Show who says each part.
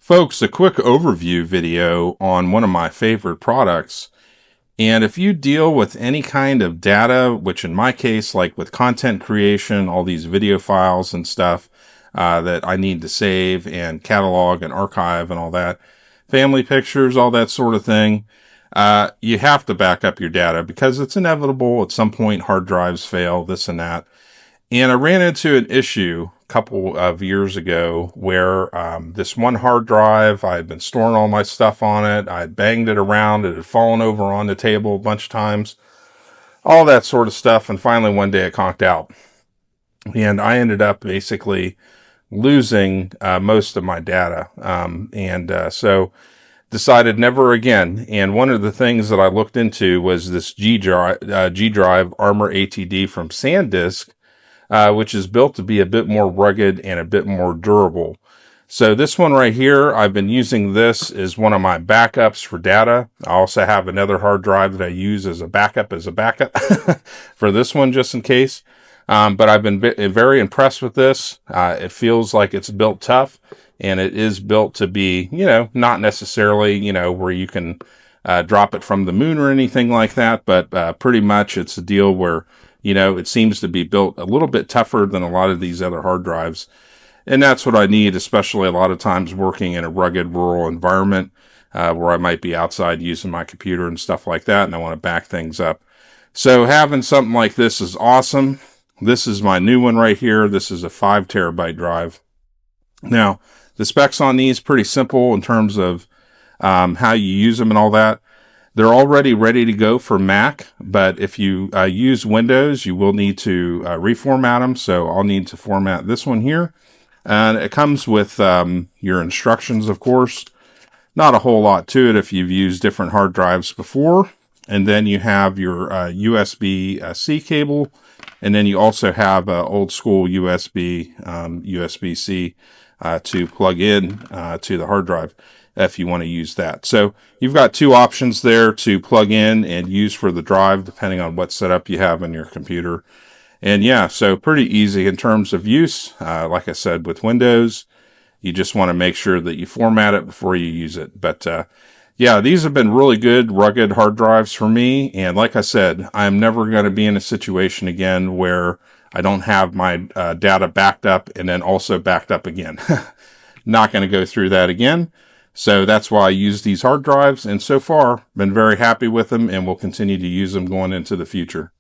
Speaker 1: Folks, a quick overview video on one of my favorite products. And if you deal with any kind of data, which in my case, like with content creation, all these video files and stuff that I need to save and catalog and archive and all that, family pictures, all that sort of thing, you have to back up your data because it's inevitable. At some point, hard drives fail, this and that. And I ran into an issue a couple of years ago where this one hard drive, I had been storing all my stuff on it. I had banged it around. It had fallen over on the table a bunch of times, all that sort of stuff. And finally, one day it conked out. And I ended up basically losing most of my data. So decided never again. And one of the things that I looked into was this G drive Armor ATD from Sandisk, which is built to be a bit more rugged and a bit more durable. So this one right here, I've been using this as one of my backups for data. I also have another hard drive that I use as a backup for this one, just in case. But I've been very impressed with this. It feels like it's built tough, and it is built to be, not necessarily, where you can drop it from the moon or anything like that, but pretty much it's a deal where it seems to be built a little bit tougher than a lot of these other hard drives. And that's what I need, especially a lot of times working in a rugged rural environment where I might be outside using my computer and stuff like that, and I want to back things up. So having something like this is awesome. This is my new one right here. This is a 5 terabyte drive. Now, the specs on these pretty simple in terms of how you use them and all that. They're already ready to go for Mac, but if you use Windows, you will need to reformat them. So I'll need to format this one here. And it comes with your instructions, of course. Not a whole lot to it if you've used different hard drives before. And then you have your USB-C cable. And then you also have old school USB-C to plug in to the hard drive if you want to use that. So you've got two options there to plug in and use for the drive, depending on what setup you have on your computer. And yeah, so pretty easy in terms of use. Like I said, with Windows, you just want to make sure that you format it before you use it. But yeah, these have been really good, rugged hard drives for me. And like I said, I'm never going to be in a situation again where I don't have my data backed up and then also backed up again. Not going to go through that again. So that's why I use these hard drives. And so far, been very happy with them and will continue to use them going into the future.